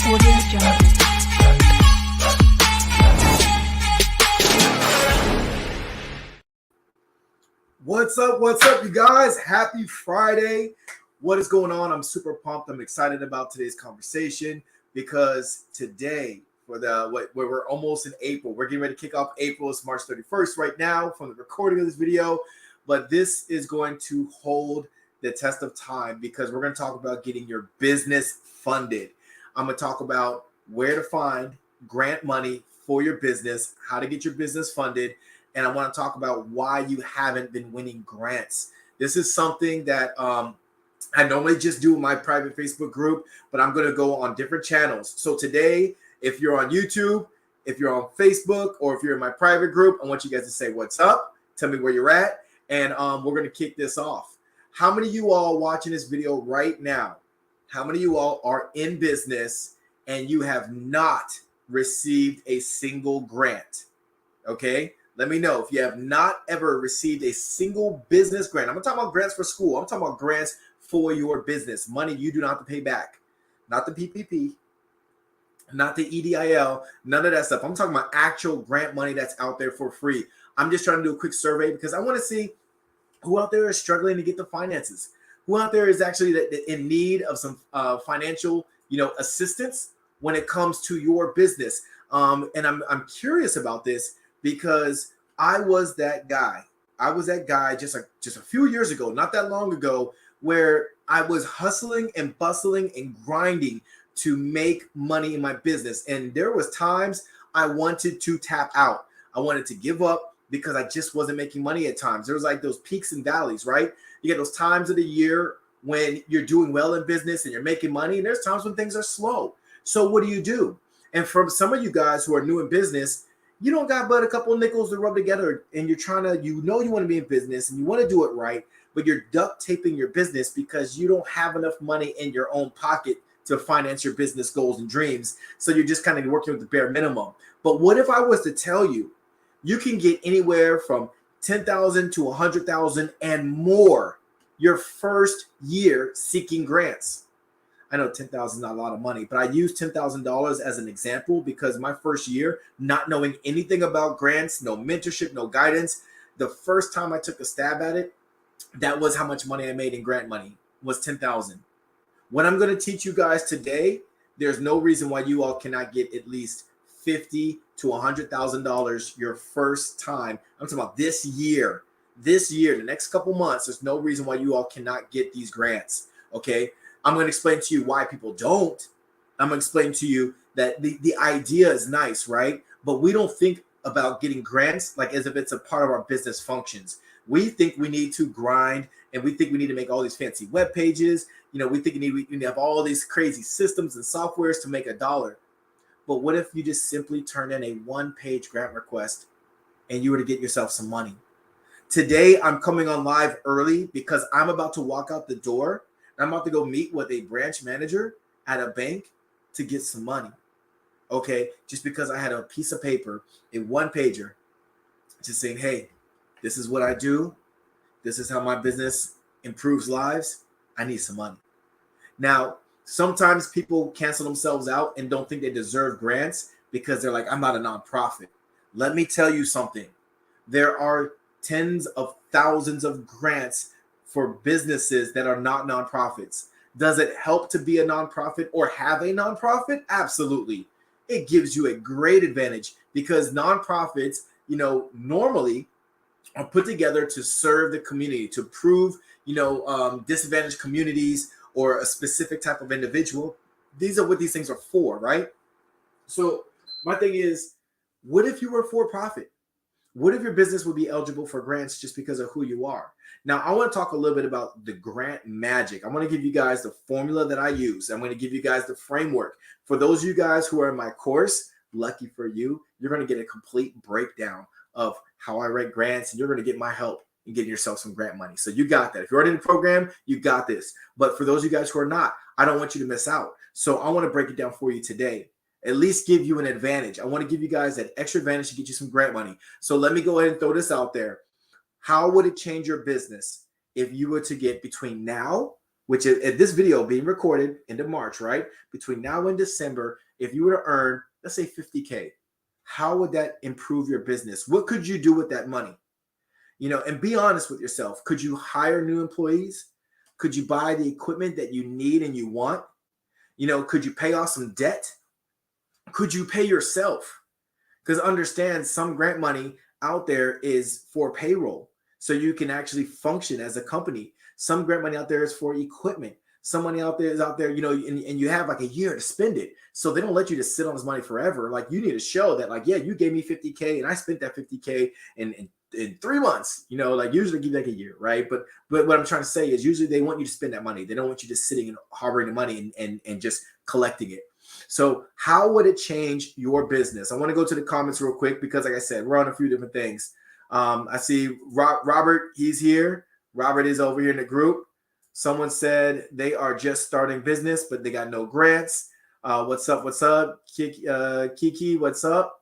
What's up, you guys? Happy Friday. What is going on? I'm super pumped. I'm excited about today's conversation because today, we're almost in April. We're getting ready to kick off April. It's March 31st right now from the recording of this video, but this is going to hold the test of time because we're going to talk about getting your business funded. I'm going to talk about where to find grant money for your business, how to get your business funded, and I want to talk about why you haven't been winning grants. This is something that I normally just do in my private Facebook group, but I'm going to go on different channels. So today, if you're on YouTube, if you're on Facebook, or if you're in my private group, I want you guys to say what's up, tell me where you're at, and we're going to kick this off. How many of you all watching this video right now, how many of you all are in business and you have not received a single grant? Okay. Let me know if you have not ever received a single business grant. I'm not talking about grants for school. I'm talking about grants for your business. Money you do not have to pay back. Not the PPP, not the EDIL, none of that stuff. I'm talking about actual grant money that's out there for free. I'm just trying to do a quick survey because I want to see who out there is struggling to get the finances. Who out there is actually in need of some financial, assistance when it comes to your business. And I'm curious about this because I was that guy. I was that guy just a few years ago, not that long ago, where I was hustling and bustling and grinding to make money in my business. And there was times I wanted to tap out. I wanted to give up because I just wasn't making money at times. There was like those peaks and valleys, right? You get those times of the year when you're doing well in business and you're making money, and there's times when things are slow. So what do? And from some of you guys who are new in business, you don't got but a couple of nickels to rub together, and you're trying to, you want to be in business and you want to do it right, but you're duct taping your business because you don't have enough money in your own pocket to finance your business goals and dreams. So you're just kind of working with the bare minimum. But what if I was to tell you, you can get anywhere from $10,000 to $100,000 and more your first year seeking grants? I know $10,000 is not a lot of money, but I use $10,000 as an example because my first year, not knowing anything about grants, no mentorship, no guidance, the first time I took a stab at it, that was how much money I made in grant money, was $10,000. What I'm going to teach you guys today, there's no reason why you all cannot get at least $50,000 to $100,000 your first time. I'm talking about this year, the next couple months. There's no reason why you all cannot get these grants. Okay. I'm going to explain to you why people don't. I'm going to explain to you that the idea is nice, right? But we don't think about getting grants like as if it's a part of our business functions. We think we need to grind, and we think we need to make all these fancy web pages. We think we need to have all these crazy systems and softwares to make a dollar. But what if you just simply turn in a one-page grant request and you were to get yourself some money? Today, I'm coming on live early because I'm about to walk out the door. I'm about to go meet with a branch manager at a bank to get some money. Okay, just because I had a piece of paper, a one-pager, just saying, hey, this is what I do. This is how my business improves lives. I need some money. Now, sometimes people cancel themselves out and don't think they deserve grants because they're like, I'm not a nonprofit. Let me tell you something. There are tens of thousands of grants for businesses that are not nonprofits. Does it help to be a nonprofit or have a nonprofit? Absolutely. It gives you a great advantage because nonprofits, normally are put together to serve the community, to improve, disadvantaged communities or a specific type of individual. These are what these things are for, right? So my thing is, what if you were for profit? What if your business would be eligible for grants just because of who you are? Now, I want to talk a little bit about the grant magic. I want to give you guys the formula that I use. I'm going to give you guys the framework. For those of you guys who are in my course, lucky for you, you're going to get a complete breakdown of how I write grants, and you're going to get my help in getting yourself some grant money. So you got that. If you're already in the program, you got this. But for those of you guys who are not, I don't want you to miss out. So I want to break it down for you today. At least give you an advantage. I want to give you guys that extra advantage to get you some grant money. So let me go ahead and throw this out there. How would it change your business if you were to get between now which is at this video being recorded into March, right? Between now and December, if you were to earn, let's say 50K, how would that improve your business? What could you do with that money? And be honest with yourself. Could you hire new employees? Could you buy the equipment that you need and you want? Could you pay off some debt? Could you pay yourself? Because understand, some grant money out there is for payroll, so you can actually function as a company. Some grant money out there is for equipment. Some money out there is out there, and you have like a year to spend it. So they don't let you just sit on this money forever. Like, you need to show that, like, yeah, you gave me 50K and I spent that 50K in 3 months. Like, usually give like a year, right? But what I'm trying to say is, usually they want you to spend that money. They don't want you just sitting and harboring the money and just collecting it. So how would it change your business? I want to go to the comments real quick because, like I said, we're on a few different things. I see Robert, he's here. Robert is over here in the group. Someone said they are just starting business, but they got no grants. What's up? What's up? Kiki, what's up?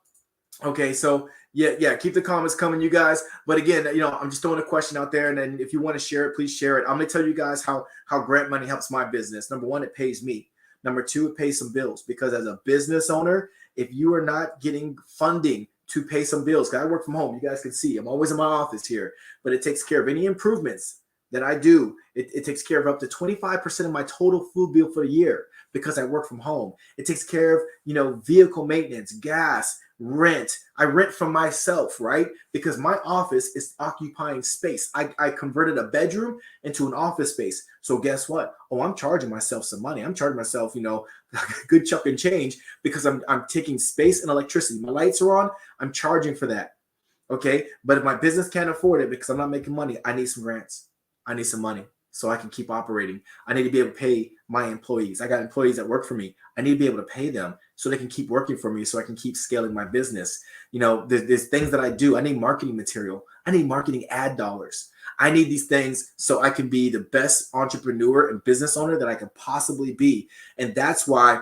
Okay, so yeah, keep the comments coming, you guys. But again, I'm just throwing a question out there, and then if you want to share it, please share it. I'm going to tell you guys how grant money helps my business. Number one, it pays me. Number two, it pays some bills, because as a business owner, if you are not getting funding to pay some bills, because I work from home, you guys can see I'm always in my office here, but it takes care of any improvements that I do. It takes care of up to 25% of my total food bill for the year, because I work from home. It takes care of, vehicle maintenance, gas, rent. I rent from myself, right? Because my office is occupying space. I converted a bedroom into an office space. So guess what? Oh, I'm charging myself some money. I'm charging myself, a good chunk and change, because I'm taking space and electricity. My lights are on. I'm charging for that. Okay. But if my business can't afford it because I'm not making money, I need some grants. I need some money so I can keep operating. I need to be able to pay my employees. I got employees that work for me. I need to be able to pay them so they can keep working for me, so I can keep scaling my business. There's things that I do. I need marketing material. I need marketing ad dollars. I need these things so I can be the best entrepreneur and business owner that I can possibly be. And that's why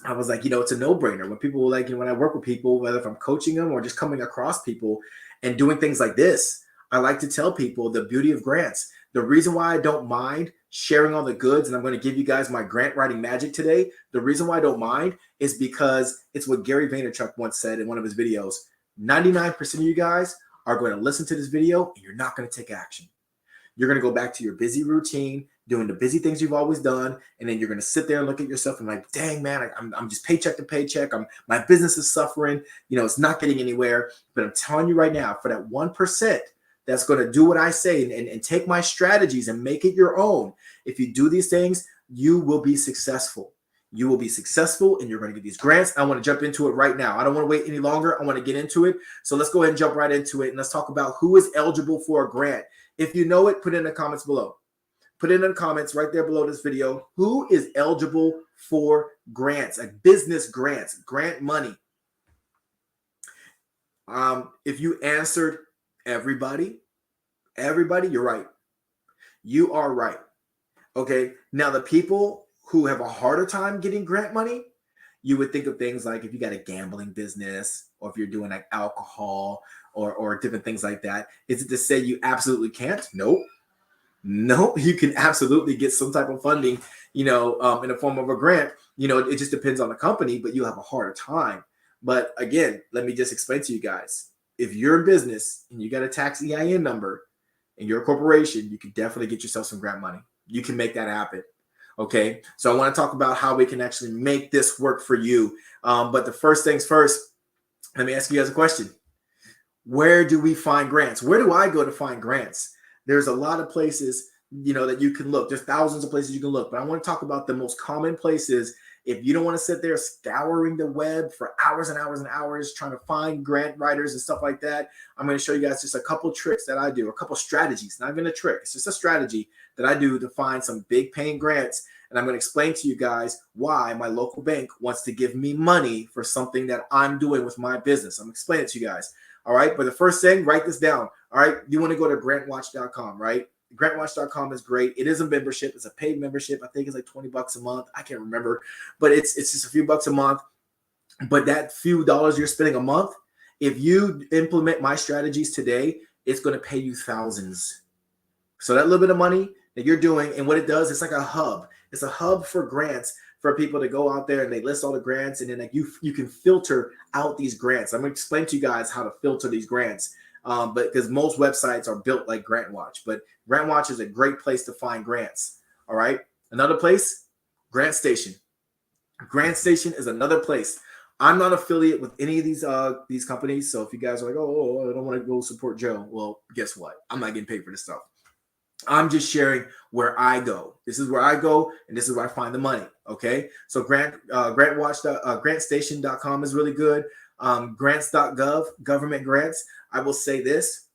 I was like, it's a no-brainer. When people like, when I work with people, whether if I'm coaching them or just coming across people and doing things like this, I like to tell people the beauty of grants. The reason why I don't mind sharing all the goods, and I'm going to give you guys my grant writing magic today. The reason why I don't mind is because it's what Gary Vaynerchuk once said in one of his videos. 99% of you guys are going to listen to this video and you're not going to take action. You're going to go back to your busy routine, doing the busy things you've always done. And then you're going to sit there and look at yourself and like, dang, man, I'm just paycheck to paycheck. My business is suffering. It's not getting anywhere. But I'm telling you right now, for that 1%, that's going to do what I say and take my strategies and make it your own. If you do these things, you will be successful. You will be successful and you're going to get these grants. I want to jump into it right now. I don't want to wait any longer. I want to get into it. So let's go ahead and jump right into it. And let's talk about who is eligible for a grant. If you know it, put it in the comments below. Put it in the comments right there below this video. Who is eligible for grants, like business grants, grant money? If you answered everybody, you're right. You are right. Okay. Now, the people who have a harder time getting grant money, you would think of things like if you got a gambling business, or if you're doing like alcohol or different things like that. Is it to say you absolutely can't? Nope. You can absolutely get some type of funding, in the form of a grant. It just depends on the company, but you have a harder time. But again, let me just explain to you guys. If you're in business and you got a tax EIN number and you're a corporation, you can definitely get yourself some grant money. You can make that happen. Okay. So I want to talk about how we can actually make this work for you. But the first things first, let me ask you guys a question. Where do we find grants? Where do I go to find grants? There's a lot of places, that you can look. There's thousands of places you can look, but I want to talk about the most common places. If you don't want to sit there scouring the web for hours and hours and hours trying to find grant writers and stuff like that, I'm going to show you guys just a couple tricks that I do, a couple strategies, not even a trick. It's just a strategy that I do to find some big paying grants. And I'm going to explain to you guys why my local bank wants to give me money for something that I'm doing with my business. I'm going to explain it to you guys. All right. But the first thing, write this down. All right. You want to go to grantwatch.com, right? Grantwatch.com is great. It is a membership. It's a paid membership. I think it's like $20 a month. I can't remember, but it's just a few bucks a month. But that few dollars you're spending a month, if you implement my strategies today, it's going to pay you thousands. So that little bit of money that you're doing. And what it does, it's like a hub. It's a hub for grants for people to go out there and they list all the grants, and then like you can filter out these grants. I'm going to explain to you guys how to filter these grants. But because most websites are built like GrantWatch, but GrantWatch is a great place to find grants. All right. Another place, GrantStation. GrantStation is another place. I'm not affiliate with any of these companies. So if you guys are like, oh, I don't want to go support Joe, well, guess what? I'm not getting paid for this stuff. I'm just sharing where I go. This is where I go, and this is where I find the money. Okay. So GrantStation.com is really good. Grants.gov, government grants. I will say this: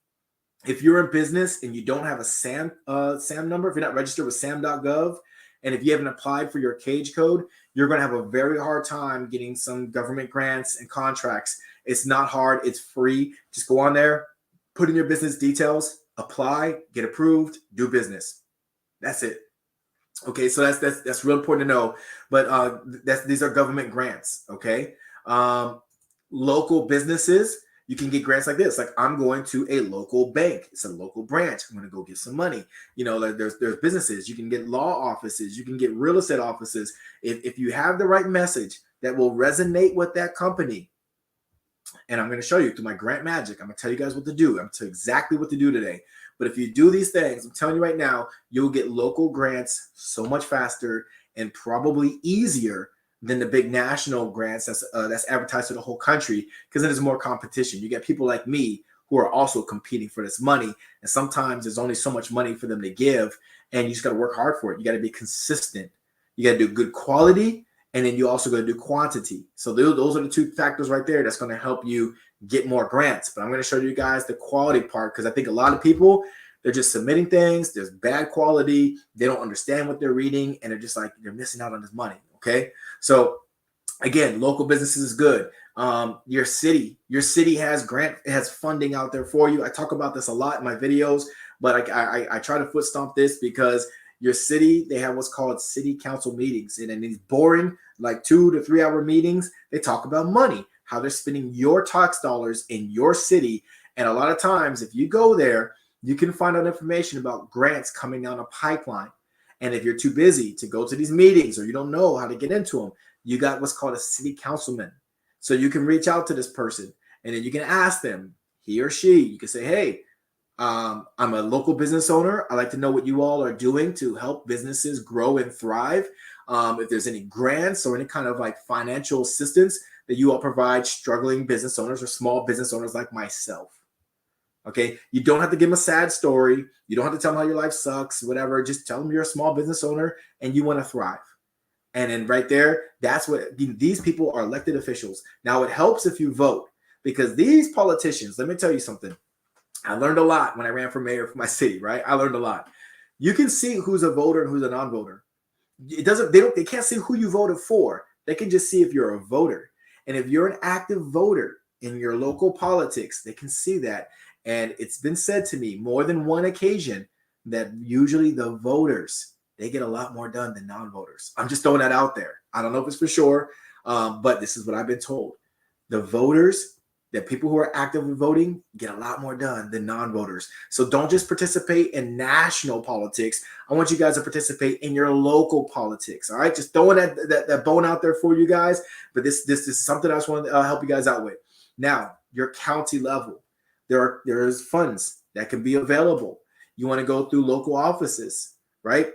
if you're in business and you don't have a SAM number, if you're not registered with SAM.gov, and if you haven't applied for your cage code, you're going to have a very hard time getting some government grants and contracts. It's not hard. It's free. Just go on there, put in your business details, apply, get approved, do business. That's it. Okay, so that's real important to know. But these are government grants. Okay, local businesses, you can get grants like this. Like, I'm going to a local bank. It's a local branch. I'm going to go get some money. You know, like there's businesses. You can get law offices. You can get real estate offices. If you have the right message that will resonate with that company, and I'm going to show you through my grant magic. I'm going to tell you guys what to do. I'm going to tell you exactly what to do today. But if you do these things, I'm telling you right now, you'll get local grants so much faster and probably easier than the big national grants that's advertised to the whole country, because then there's more competition. You get people like me who are also competing for this money, and sometimes there's only so much money for them to give, and you just got to work hard for it. You got to be consistent. You got to do good quality, and then you also got to do quantity. So those are the two factors right there that's going to help you get more grants. But I'm going to show you guys the quality part, because I think a lot of people, they're just submitting things. There's bad quality. They don't understand what they're reading, and they're just like, they're missing out on this money. Okay. So again, local businesses is good. Your city has funding out there for you. I talk about this a lot in my videos, but I try to foot stomp this because your city, they have what's called city council meetings. And in these boring, like 2 to 3 hour meetings, they talk about money, how they're spending your tax dollars in your city. And a lot of times, if you go there, you can find out information about grants coming down a pipeline. And if you're too busy to go to these meetings or you don't know how to get into them, you got what's called a city councilman. So you can reach out to this person, and then you can ask them, he or she, you can say, hey, I'm a local business owner. I'd like to know what you all are doing to help businesses grow and thrive. If there's any grants or any kind of like financial assistance that you all provide struggling business owners or small business owners like myself. Okay, you don't have to give them a sad story. You don't have to tell them how your life sucks, whatever. Just tell them you're a small business owner and you want to thrive. And then right there, that's what these people are, elected officials. Now, it helps if you vote, because these politicians, let me tell you something. I learned a lot when I ran for mayor for my city, right? I learned a lot. You can see who's a voter and who's a non-voter. They can't see who you voted for. They can just see if you're a voter. And if you're an active voter in your local politics, they can see that. And it's been said to me more than one occasion that usually the voters, they get a lot more done than non-voters. I'm just throwing that out there. I don't know if it's for sure, but this is what I've been told. The voters, the people who are actively voting, get a lot more done than non-voters. So don't just participate in national politics. I want you guys to participate in your local politics. All right, just throwing that bone out there for you guys. But this is something I just want to help you guys out with. Now, your county level. There's funds that can be available. You want to go through local offices, right?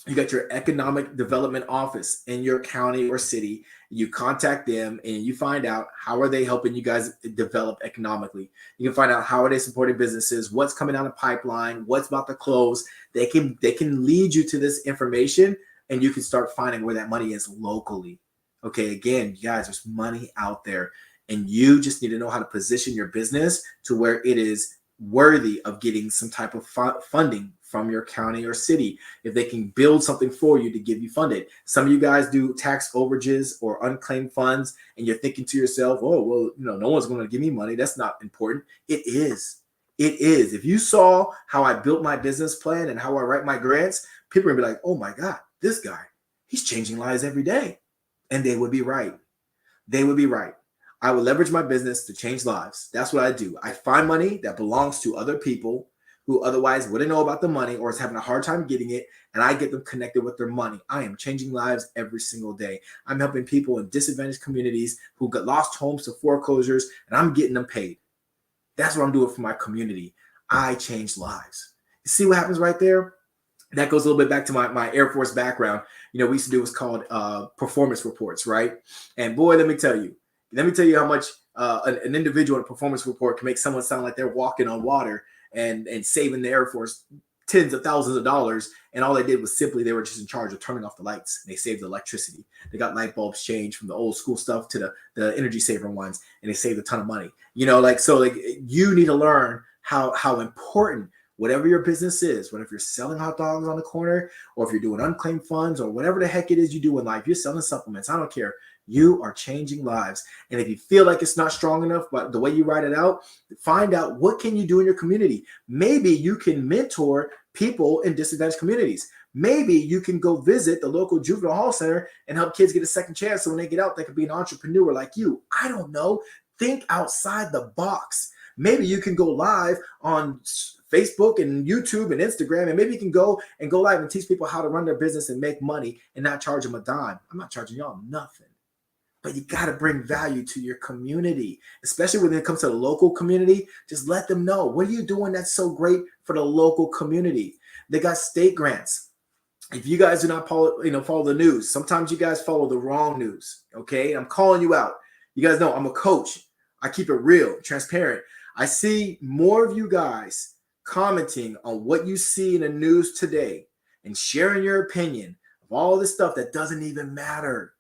You got your economic development office in your county or city. You contact them and you find out how are they helping you guys develop economically. You can find out how are they supporting businesses, what's coming down the pipeline, what's about to close. They can lead you to this information, and you can start finding where that money is locally. Okay, again, you guys, there's money out there. And you just need to know how to position your business to where it is worthy of getting some type of funding from your county or city. If they can build something for you to give you funded. Some of you guys do tax overages or unclaimed funds, and you're thinking to yourself, oh, well, no one's going to give me money. That's not important. It is. It is. If you saw how I built my business plan and how I write my grants, people are going to be like, oh my God, this guy, he's changing lives every day. And they would be right. They would be right. I would leverage my business to change lives. That's what I do. I find money that belongs to other people who otherwise wouldn't know about the money or is having a hard time getting it, and I get them connected with their money. I am changing lives every single day. I'm helping people in disadvantaged communities who got lost homes to foreclosures, and I'm getting them paid. That's what I'm doing for my community. I change lives. You see what happens right there? That goes a little bit back to my Air Force background. We used to do what's called performance reports, right? And boy, let me tell you how much an individual in a performance report can make someone sound like they're walking on water and saving the Air Force tens of thousands of dollars. And all they did was simply they were just in charge of turning off the lights. They saved the electricity. They got light bulbs changed from the old school stuff to the energy saver ones, and they saved a ton of money. You need to learn how important whatever your business is, whether if you're selling hot dogs on the corner or if you're doing unclaimed funds or whatever the heck it is you do in life, you're selling supplements, I don't care. You are changing lives. And if you feel like it's not strong enough, but the way you write it out, find out what can you do in your community. Maybe you can mentor people in disadvantaged communities. Maybe you can go visit the local juvenile hall center and help kids get a second chance so when they get out, they can be an entrepreneur like you. I don't know. Think outside the box. Maybe you can go live on Facebook and YouTube and Instagram, and maybe you can go live and teach people how to run their business and make money and not charge them a dime. I'm not charging y'all nothing, but you got to bring value to your community, especially when it comes to the local community. Just let them know, what are you doing that's so great for the local community? They got state grants. If you guys do not follow the news, sometimes you guys follow the wrong news. Okay, I'm calling you out. You guys know I'm a coach. I keep it real, transparent. I see more of you guys commenting on what you see in the news today and sharing your opinion of all this stuff that doesn't even matter.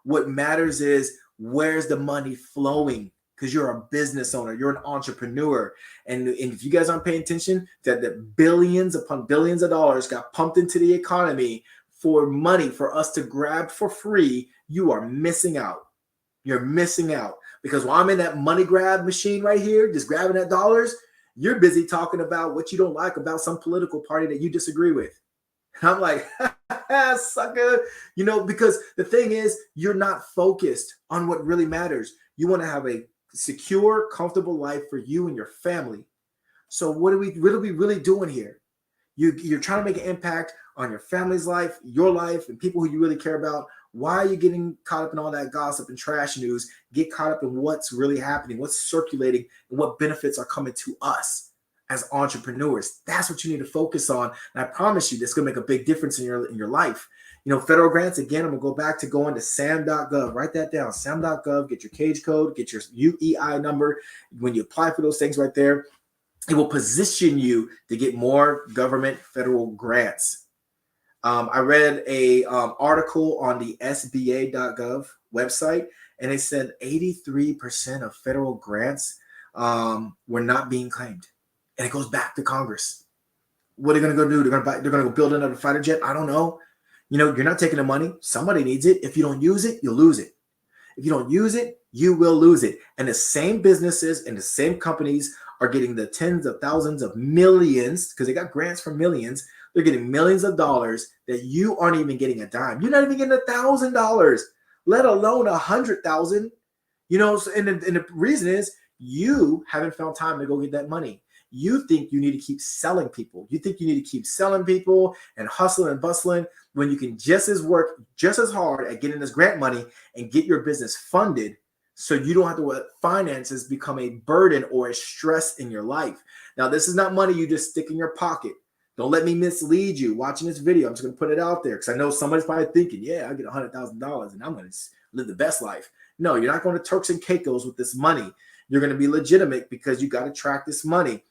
What matters is, where's the money flowing? Because you're a business owner, you're an entrepreneur. And if you guys aren't paying attention, that billions upon billions of dollars got pumped into the economy for money for us to grab for free, you are missing out. You're missing out. Because while I'm in that money grab machine right here, just grabbing that dollars, you're busy talking about what you don't like about some political party that you disagree with. And I'm like, sucker, because the thing is, you're not focused on what really matters. You want to have a secure, comfortable life for you and your family. So what are we really doing here? You're trying to make an impact on your family's life, your life, and people who you really care about. Why are you getting caught up in all that gossip and trash news? Get caught up in what's really happening, what's circulating, and what benefits are coming to us as entrepreneurs. That's what you need to focus on. And I promise you, this is going to make a big difference in your life. Federal grants, again, I'm going to go back to going to sam.gov. Write that down, sam.gov. Get your cage code, get your UEI number. When you apply for those things right there, it will position you to get more government federal grants. I read a article on the SBA.gov website, and it said 83% of federal grants were not being claimed. And it goes back to Congress. What are they going to go do? They're going to go build another fighter jet? I don't know. You're not taking the money. Somebody needs it. If you don't use it, you'll lose it. If you don't use it, you will lose it. And the same businesses and the same companies are getting the tens of thousands of millions, because they got grants for millions. They're getting millions of dollars that you aren't even getting a dime. You're not even getting $1,000, let alone 100,000. And the reason is you haven't found time to go get that money. You think you need to keep selling people. You think you need to keep selling people and hustling and bustling when you can work just as hard at getting this grant money and get your business funded, so you don't have to let finances become a burden or a stress in your life. Now, this is not money you just stick in your pocket. Don't let me mislead you watching this video. I'm just going to put it out there because I know somebody's probably thinking, yeah, I get $100,000 and I'm going to live the best life. No, you're not going to Turks and Caicos with this money. You're going to be legitimate because you got to track this money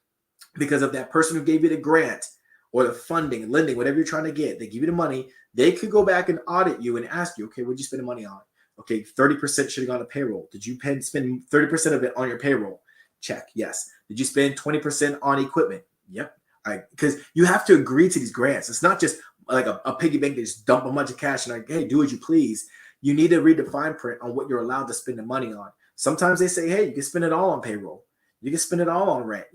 because of that person who gave you the grant or the funding, lending, whatever you're trying to get. They give you the money. They could go back and audit you and ask you, okay, what'd you spend the money on? Okay, 30% should have gone to payroll. Did you spend 30% of it on your payroll? Check, yes. Did you spend 20% on equipment? Yep. Because you have to agree to these grants. It's not just like a piggy bank that just dump a bunch of cash and like, hey, do as you please. You need to read the fine print on what you're allowed to spend the money on. Sometimes they say, hey, you can spend it all on payroll. You can spend it all on rent.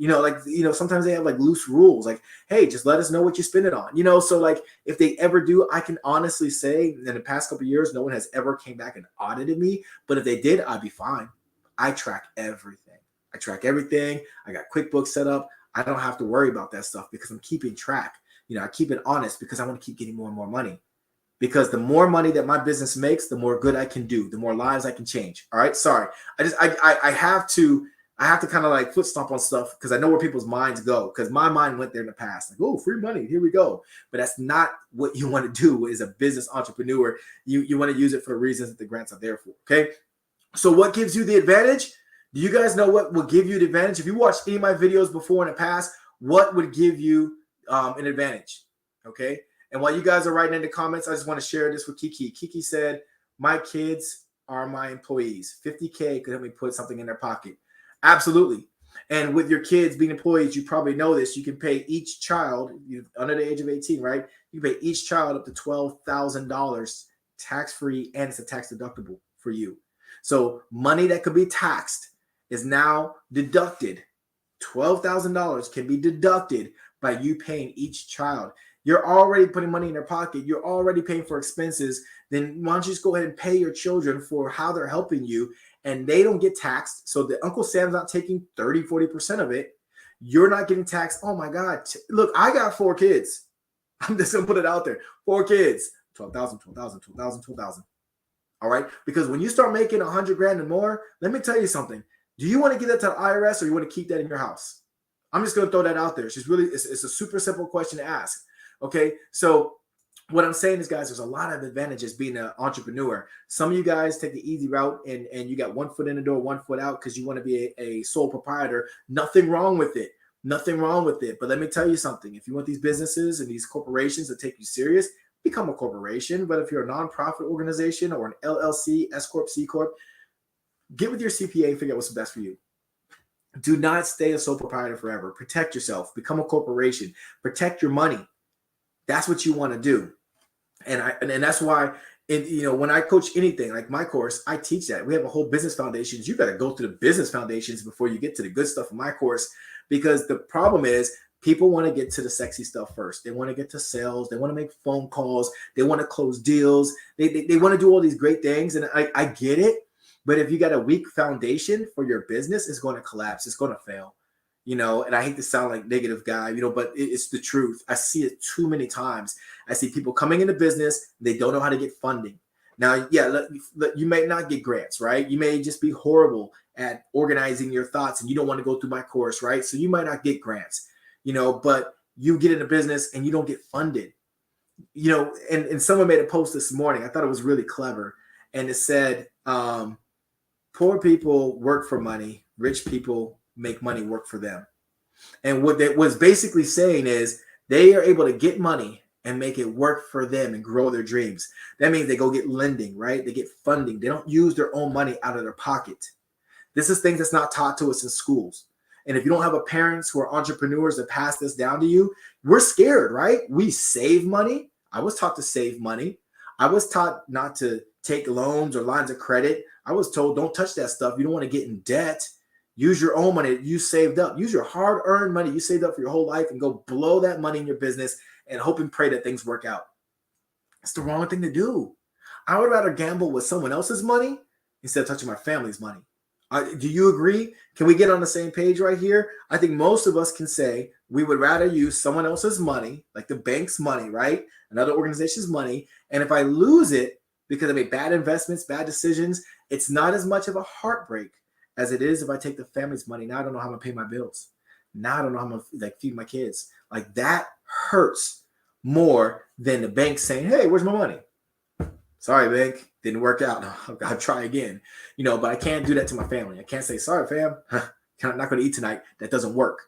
Sometimes they have like loose rules, like, hey, just let us know what you spend it on. So like if they ever do, I can honestly say in the past couple of years, no one has ever came back and audited me. But if they did, I'd be fine. I track everything. I got QuickBooks set up. I don't have to worry about that stuff because I'm keeping track. I keep it honest because I want to keep getting more and more money. Because the more money that my business makes, the more good I can do, the more lives I can change. All right. Sorry. I have to kind of like foot stomp on stuff because I know where people's minds go, because my mind went there in the past. Like, oh, free money. Here we go. But that's not what you want to do as a business entrepreneur. You want to use it for the reasons that the grants are there for. Okay. So what gives you the advantage? Do you guys know what will give you the advantage? If you watched any of my videos before in the past, what would give you an advantage? Okay. And while you guys are writing in the comments, I just want to share this with Kiki. Kiki said, my kids are my employees. 50K could help me put something in their pocket. Absolutely. And with your kids being employees, you probably know this. You can pay each child under the age of 18, right? You can pay each child up to $12,000 tax-free, and it's a tax deductible for you. So money that could be taxed is now deducted. $12,000 can be deducted by you paying each child. You're already putting money in their pocket. You're already paying for expenses. Then why don't you just go ahead and pay your children for how they're helping you, and they don't get taxed. So the Uncle Sam's not taking 30, 40% of it. You're not getting taxed. Oh my God. Look, I got 4 kids. I'm just going to put it out there. 4 kids, 12,000, 12,000, 12,000, 12,000. All right. Because when you start making 100 grand and more, let me tell you something. Do you want to give that to the IRS, or you want to keep that in your house? I'm just going to throw that out there. It's a super simple question to ask. Okay, so what I'm saying is, guys, there's a lot of advantages being an entrepreneur. Some of you guys take the easy route and you got one foot in the door, one foot out because you want to be a sole proprietor. Nothing wrong with it. Nothing wrong with it. But let me tell you something. If you want these businesses and these corporations to take you serious, become a corporation. But if you're a nonprofit organization or an LLC, S Corp, C Corp, get with your CPA and figure out what's the best for you. Do not stay a sole proprietor forever. Protect yourself. Become a corporation. Protect your money. That's what you want to do. And that's why, when I coach anything like my course, I teach that. We have a whole business foundations. You got to go through the business foundations before you get to the good stuff in my course, because the problem is people want to get to the sexy stuff first. They want to get to sales. They want to make phone calls. They want to close deals. They want to do all these great things. And I get it. But if you got a weak foundation for your business, it's going to collapse. It's going to fail. And I hate to sound like negative guy, but it's the truth. I see it too many times. I see people coming into business. They don't know how to get funding. Now, yeah, you may not get grants, right? You may just be horrible at organizing your thoughts and you don't want to go through my course, right? So you might not get grants, but you get into business and you don't get funded, and someone made a post this morning. I thought it was really clever. And it said, poor people work for money. Rich people make money work for them. And what that was basically saying is they are able to get money and make it work for them and grow their dreams. That means they go get lending, right? They get funding. They don't use their own money out of their pocket. This is things that's not taught to us in schools. And if you don't have a parents who are entrepreneurs that pass this down to you, we're scared, right? We save money. I was taught to save money. I was taught not to take loans or lines of credit. I was told, don't touch that stuff. You don't want to get in debt. Use your own money you saved up. Use your hard-earned money you saved up for your whole life and go blow that money in your business and hope and pray that things work out. It's the wrong thing to do. I would rather gamble with someone else's money instead of touching my family's money. Do you agree? Can we get on the same page right here? I think most of us can say we would rather use someone else's money, like the bank's money, right? Another organization's money. And if I lose it because I made bad investments, bad decisions, it's not as much of a heartbreak as it is if I take the family's money. Now I don't know how I'm gonna pay my bills. Now I don't know how I'm gonna feed my kids. Like that hurts more than the bank saying, hey, where's my money? Sorry, bank, didn't work out. I'll try again. But I can't do that to my family. I can't say, sorry, fam, I'm not gonna eat tonight. That doesn't work.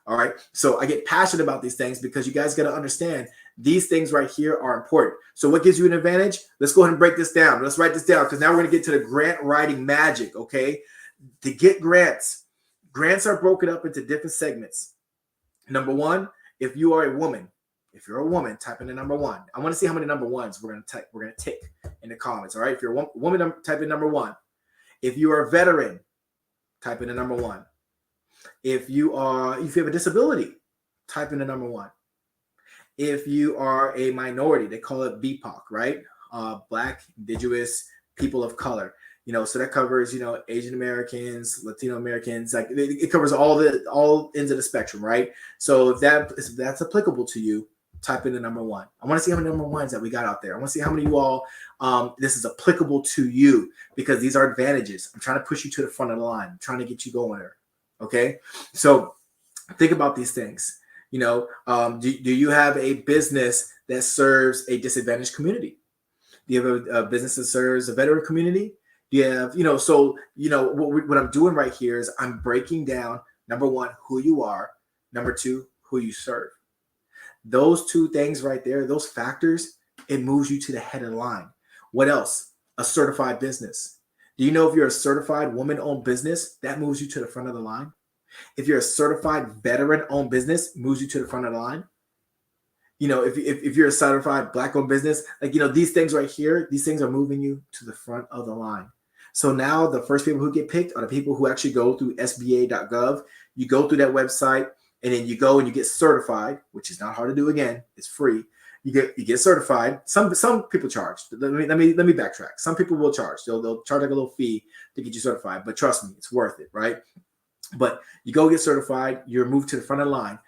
All right. So I get passionate about these things because you guys got to understand these things right here are important. So what gives you an advantage? Let's go ahead and break this down. Let's write this down because now we're going to get to the grant writing magic. Okay. To get grants are broken up into different segments. Number one, if you are a woman, type in the number 1. I want to see how many number ones we're going to tick in the comments. All right. If you're a woman, type in number 1. If you are a veteran, type in the number 1. If you have a disability, type in the number 1. If you are a minority, they call it BIPOC, right? Black, Indigenous, people of color. So that covers, Asian Americans, Latino Americans, like it covers all ends of the spectrum, right? So if that's applicable to you, type in the number one. I want to see how many number ones that we got out there. I want to see how many of you all this is applicable to you, because these are advantages. I'm trying to push you to the front of the line. I'm trying to get you going there. Okay, so think about these things. Do you have a business that serves a disadvantaged community? Do you have a business that serves a veteran community? Do you have, what I'm doing right here is I'm breaking down, number one, who you are, number two, who you serve. Those two things right there, those factors, it moves you to the head of the line. What else? A certified business. Do you know if you're a certified woman-owned business, that moves you to the front of the line? If you're a certified veteran-owned business, moves you to the front of the line. If you're a certified Black-owned business, these things right here, these things are moving you to the front of the line. So now the first people who get picked are the people who actually go through SBA.gov. You go through that website, and then you go and you get certified, which is not hard to do. Again, it's free. You get certified. Some people charge. Let me backtrack. Some people will charge. They'll charge like a little fee to get you certified. But trust me, it's worth it, right? But you go get certified. You're moved to the front of the line.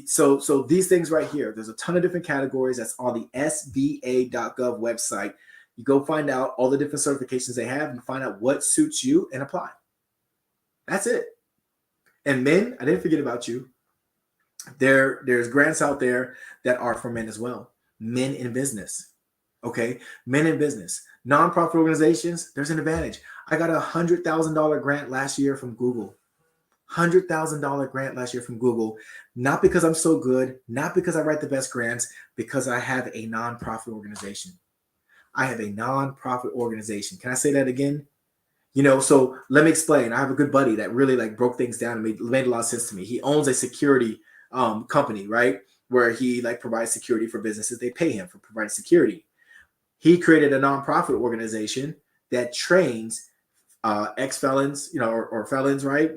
So these things right here, there's a ton of different categories that's on the SBA.gov website. You go find out all the different certifications they have and find out what suits you and apply. That's it. And men, I didn't forget about you. There's grants out there that are for men as well. Men in business. Okay. Men in business. Nonprofit organizations, there's an advantage. I got a $100,000 grant last year from Google. $100,000 grant last year from Google, not because I'm so good, not because I write the best grants, because I have a nonprofit organization. I have a nonprofit organization. Can I say that again? So let me explain. I have a good buddy that really broke things down and made a lot of sense to me. He owns a security company, right? Where he provides security for businesses. They pay him for providing security. He created a nonprofit organization that trains ex-felons, or felons, right?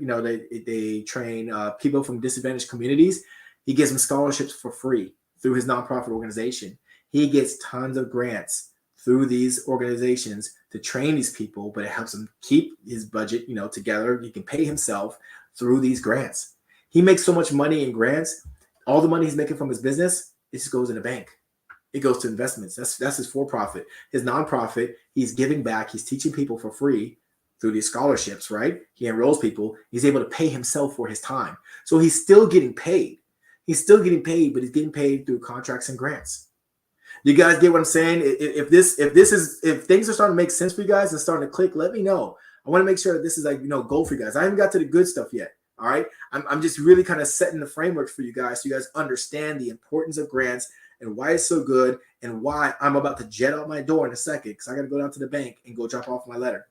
They train people from disadvantaged communities. He gives them scholarships for free through his nonprofit organization. He gets tons of grants through these organizations to train these people, but it helps him keep his budget, together. He can pay himself through these grants. He makes so much money in grants. All the money he's making from his business, it just goes in the bank. It goes to investments. That's his for-profit. His nonprofit, he's giving back. He's teaching people for free through these scholarships, right? He enrolls people. He's able to pay himself for his time. So he's still getting paid. He's still getting paid, but he's getting paid through contracts and grants. You guys get what I'm saying? If things are starting to make sense for you guys and starting to click, let me know. I want to make sure that this is gold for you guys. I haven't got to the good stuff yet. All right. I'm just really kind of setting the framework for you guys so you guys understand the importance of grants and why it's so good and why I'm about to jet out my door in a second because I got to go down to the bank and go drop off my letter.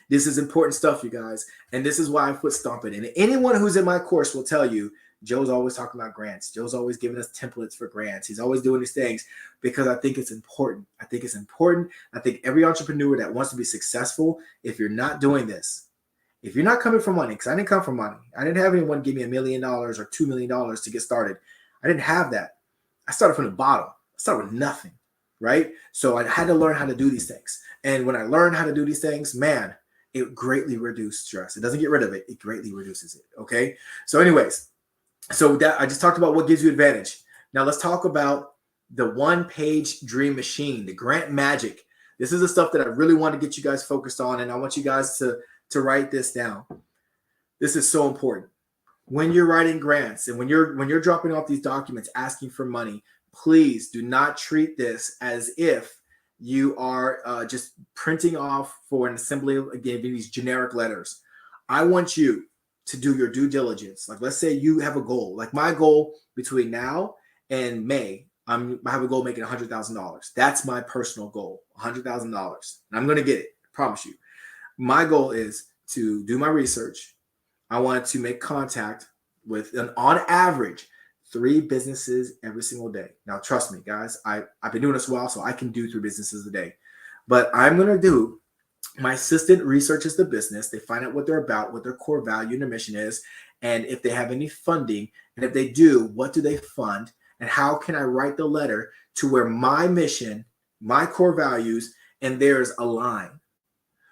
This is important stuff, you guys. And this is why I foot stomping. And anyone who's in my course will tell you, Joe's always talking about grants. Joe's always giving us templates for grants. He's always doing these things because I think it's important. I think it's important. I think every entrepreneur that wants to be successful, if you're not doing this, if you're not coming from money, because I didn't come from money. I didn't have anyone give me $1 million or $2 million to get started. I didn't have that. I started from the bottom. I started with nothing, right? So I had to learn how to do these things. And when I learned how to do these things, man, it greatly reduced stress. It doesn't get rid of it. It greatly reduces it. Okay. So anyways, so that I just talked about what gives you advantage. Now let's talk about the one-page dream machine, the grant magic. This is the stuff that I really want to get you guys focused on. And I want you guys to write this down. This is so important. When you're writing grants and when you're dropping off these documents asking for money, please do not treat this as if you are just printing off for an assembly, again, these generic letters. I want you to do your due diligence. Like, let's say you have a goal. Like my goal between now and May, I have a goal making $100,000. That's my personal goal, $100,000. And I'm going to get it. I promise you. My goal is to do my research. I want to make contact with, on average, 3 businesses every single day. Now, trust me, guys, I've been doing this a while, so I can do 3 businesses a day. But I'm going to do, my assistant researches the business. They find out what they're about, what their core value and their mission is, and if they have any funding. And if they do, what do they fund? And how can I write the letter to where my mission, my core values, and theirs align?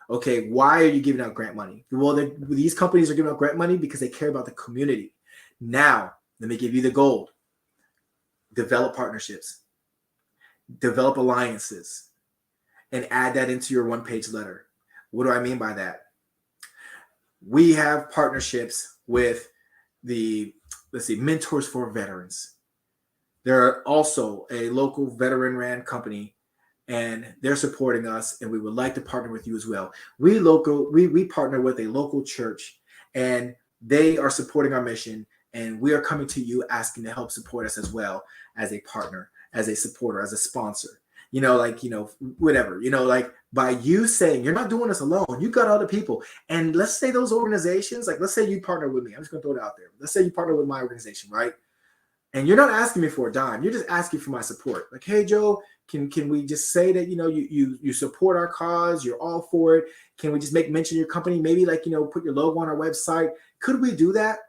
Okay, why are you giving out grant money? Well, these companies are giving out grant money because they care about the community. Now, let me give you the gold. Develop partnerships, develop alliances, and add that into your one-page letter. What do I mean by that? We have partnerships with the, Mentors for Veterans. They're also a local veteran-ran company, and they're supporting us, and we would like to partner with you as well. We partner with a local church, and they are supporting our mission, and we are coming to you asking to help support us as well, as a partner, as a supporter, as a sponsor. Whatever, like by you saying you're not doing this alone, you got other people. And let's say those organizations, like let's say you partner with me. I'm just gonna throw it out there. Let's say you partner with my organization, right? And you're not asking me for a dime. You're just asking for my support. Like, hey, Joe, can we just say that, you support our cause, you're all for it? Can we just make mention of your company? Maybe put your logo on our website. Could we do that?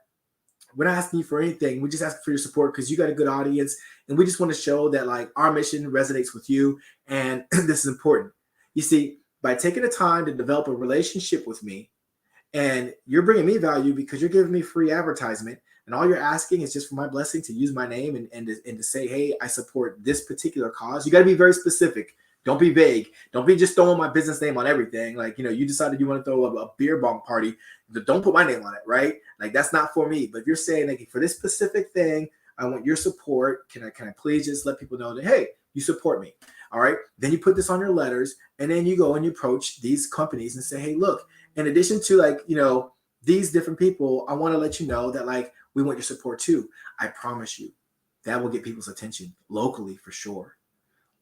We're not asking you for anything. We just ask for your support because you got a good audience. And we just want to show that like our mission resonates with you. And this is important. You see, by taking the time to develop a relationship with me, and you're bringing me value because you're giving me free advertisement, and all you're asking is just for my blessing to use my name and to say, hey, I support this particular cause. You got to be very specific. Don't be vague. Don't be just throwing my business name on everything. Like, you decided you want to throw a beer bong party. Don't put my name on it, right? Like, that's not for me. But if you're saying, like, for this specific thing, I want your support. Can I please just let people know that, hey, you support me? All right. Then you put this on your letters, and then you go and you approach these companies and say, hey, look, in addition to these different people, I want to let you know that like we want your support too. I promise you that will get people's attention locally for sure.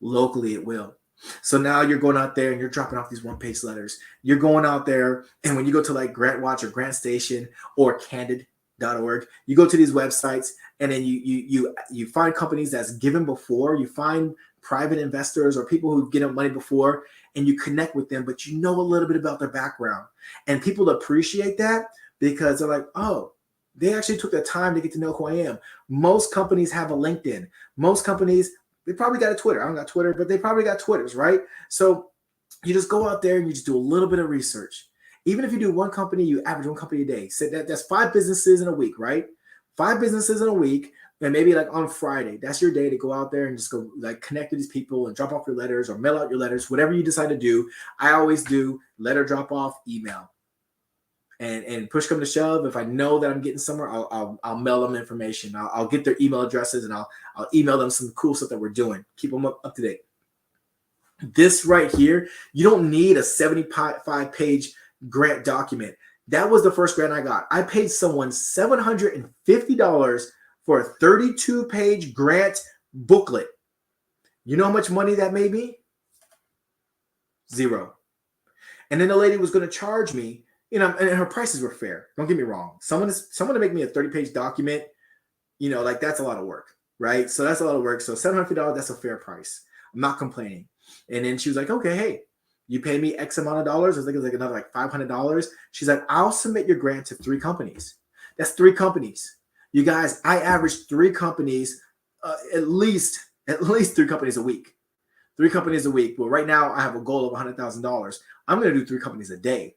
Locally, it will. So now you're going out there and you're dropping off these one-page letters. You're going out there, and when you go to like Grant Watch or Grant Station or Candid.org, you go to these websites, and then you find companies that's given before. You find private investors or people who've given money before, and you connect with them, but you know a little bit about their background. And people appreciate that because they're like, oh, they actually took the time to get to know who I am. Most companies have a LinkedIn. Most companies, they probably got a Twitter. I don't got Twitter, but they probably got Twitters, right? So you just go out there and you just do a little bit of research. Even if you do one company, you average one company a day. So that's 5 businesses in a week, right? 5 businesses in a week. And maybe like on Friday, that's your day to go out there and just go like connect with these people and drop off your letters or mail out your letters, whatever you decide to do. I always do letter drop off, email. And push come to shove, if I know that I'm getting somewhere, I'll mail them information. I'll get their email addresses, and I'll email them some cool stuff that we're doing. Keep them up to date. This right here, you don't need a 75-page grant document. That was the first grant I got. I paid someone $750 for a 32-page grant booklet. You know how much money that made me? $0. And then the lady was going to charge me, and her prices were fair. Don't get me wrong. Someone to make me a 30-page document, like that's a lot of work, right? So that's a lot of work. So $750, that's a fair price. I'm not complaining. And then she was like, okay, hey, you pay me X amount of dollars. I think it was like another like $500. She's like, I'll submit your grant to 3 companies. That's 3 companies. You guys, I average 3 companies, at least 3 companies a week. 3 companies a week. Well, right now I have a goal of $100,000. I'm going to do 3 companies a day.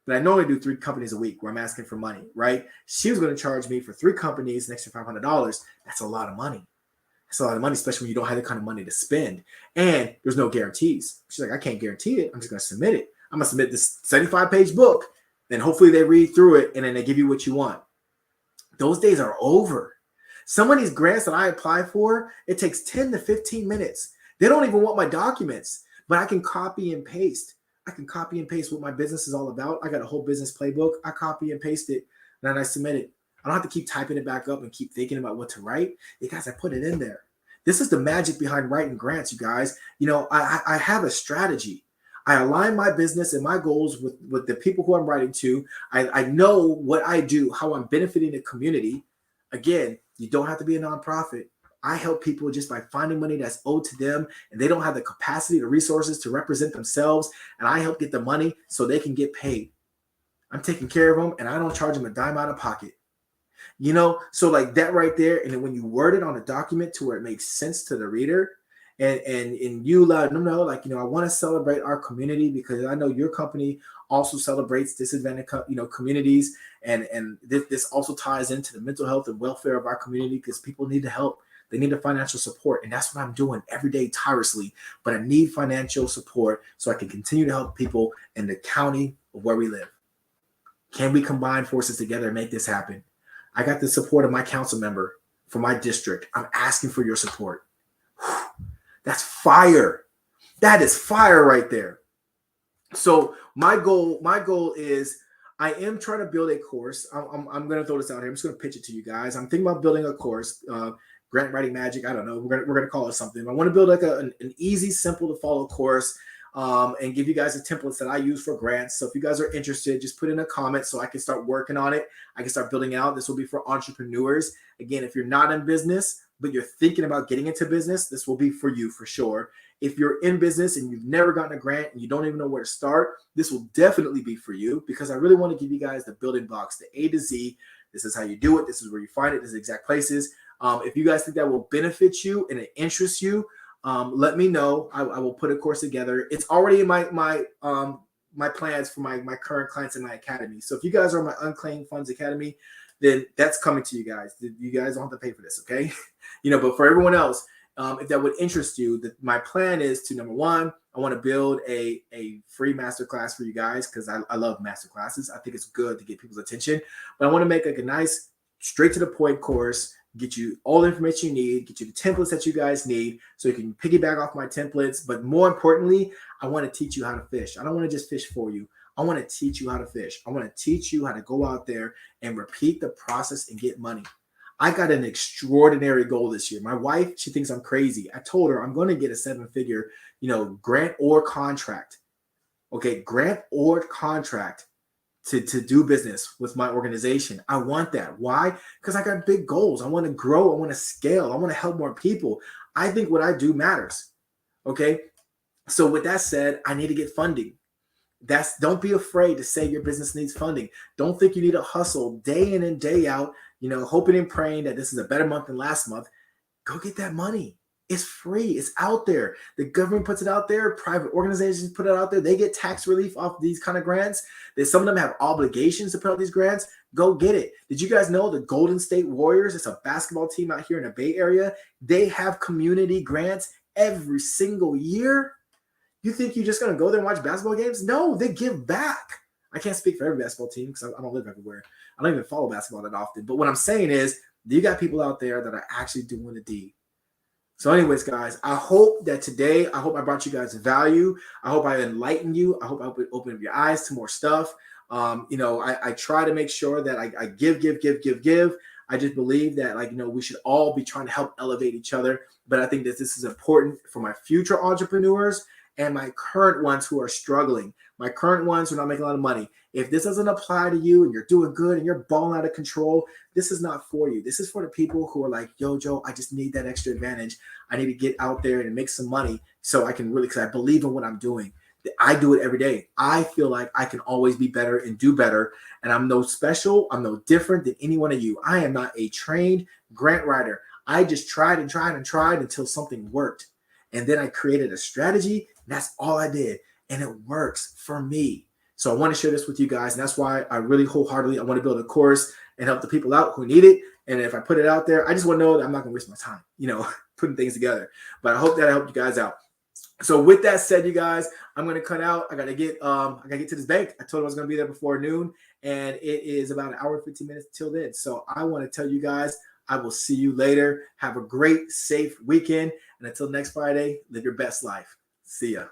But I normally do 3 companies a week where I'm asking for money, right? She was going to charge me for 3 companies an extra $500. That's a lot of money. That's a lot of money, especially when you don't have the kind of money to spend. And there's no guarantees. She's like, I can't guarantee it. I'm just going to submit it. I'm going to submit this 75-page book. Then hopefully they read through it, and then they give you what you want. Those days are over. Some of these grants that I apply for, it takes 10 to 15 minutes. They don't even want my documents, but I can copy and paste. I can copy and paste what my business is all about. I got a whole business playbook. I copy and paste it, and then I submit it. I don't have to keep typing it back up and keep thinking about what to write. You guys, I put it in there. This is the magic behind writing grants, you guys. I have a strategy. I align my business and my goals with the people who I'm writing to. I know what I do, how I'm benefiting the community. Again, you don't have to be a nonprofit. I help people just by finding money that's owed to them, and they don't have the capacity, the resources to represent themselves. And I help get the money so they can get paid. I'm taking care of them, and I don't charge them a dime out of pocket. So like that right there. And then when you word it on a document to where it makes sense to the reader, and you let them know, like, I want to celebrate our community because I know your company also celebrates disadvantaged, communities, and this also ties into the mental health and welfare of our community because people need the help. They need the financial support, and that's what I'm doing every day tirelessly. But I need financial support so I can continue to help people in the county of where we live. Can we combine forces together and make this happen? I got the support of my council member for my district. I'm asking for your support. That's fire. That is fire right there. So my goal is I am trying to build a course. I'm going to throw this out here. I'm just going to pitch it to you guys. I'm thinking about building a course, grant writing magic. I don't know. We're going to call it something. I want to build like an easy, simple to follow course and give you guys the templates that I use for grants. So if you guys are interested, just put in a comment so I can start working on it. I can start building out. This will be for entrepreneurs. Again, if you're not in business, but you're thinking about getting into business, this will be for you for sure. If you're in business and you've never gotten a grant and you don't even know where to start, this will definitely be for you because I really want to give you guys the building blocks, the A to Z. This is how you do it. This is where you find it. This is exact places. If you guys think that will benefit you and it interests you, let me know. I will put a course together. It's already in my plans for my current clients in my academy. So if you guys are in my Unclaimed Funds Academy, then that's coming to you guys. You guys don't have to pay for this, okay? But for everyone else, if that would interest you, my plan is to, number one, I want to build a free masterclass for you guys because I love masterclasses. I think it's good to get people's attention. But I want to make like a nice, straight to the point course, get you all the information you need, get you the templates that you guys need so you can piggyback off my templates. But more importantly, I want to teach you how to fish. I don't want to just fish for you. I want to teach you how to fish. I want to teach you how to go out there and repeat the process and get money. I got an extraordinary goal this year. My wife, she thinks I'm crazy. I told her I'm going to get a 7-figure, grant or contract. Okay, grant or contract to do business with my organization. I want that. Why? Because I got big goals. I want to grow. I want to scale. I want to help more people. I think what I do matters. Okay. So with that said, I need to get funding. Don't be afraid to say your business needs funding. Don't think you need to hustle day in and day out, hoping and praying that this is a better month than last month. Go get that money. It's free. It's out there. The government puts it out there. Private organizations put it out there. They get tax relief off these kind of grants. Some of them have obligations to put out these grants. Go get it. Did you guys know the Golden State Warriors, it's a basketball team out here in the Bay Area, they have community grants every single year? You think you're just going to go there and watch basketball games? No, they give back. I can't speak for every basketball team because I don't live everywhere. I don't even follow basketball that often. But what I'm saying is you got people out there that are actually doing the deed. So anyways, guys, I hope I brought you guys value. I hope I enlightened you. I hope I open up your eyes to more stuff. I try to make sure that I give. I just believe that we should all be trying to help elevate each other. But I think that this is important for my future entrepreneurs and my current ones who are struggling, my current ones who are not making a lot of money. If this doesn't apply to you and you're doing good and you're balling out of control, this is not for you. This is for the people who are like, yo, Joe, I just need that extra advantage. I need to get out there and make some money so I can because I believe in what I'm doing. I do it every day. I feel like I can always be better and do better. And I'm no special. I'm no different than any one of you. I am not a trained grant writer. I just tried until something worked. And then I created a strategy. And that's all I did. And it works for me. So I want to share this with you guys. And that's why I really wholeheartedly, I want to build a course and help the people out who need it. And if I put it out there, I just want to know that I'm not going to waste my time, putting things together. But I hope that I helped you guys out. So with that said, you guys, I'm going to cut out. I got to get to this bank. I told you I was going to be there before noon. And it is about an hour and 15 minutes till then. So I want to tell you guys, I will see you later. Have a great, safe weekend. And until next Friday, live your best life. See ya.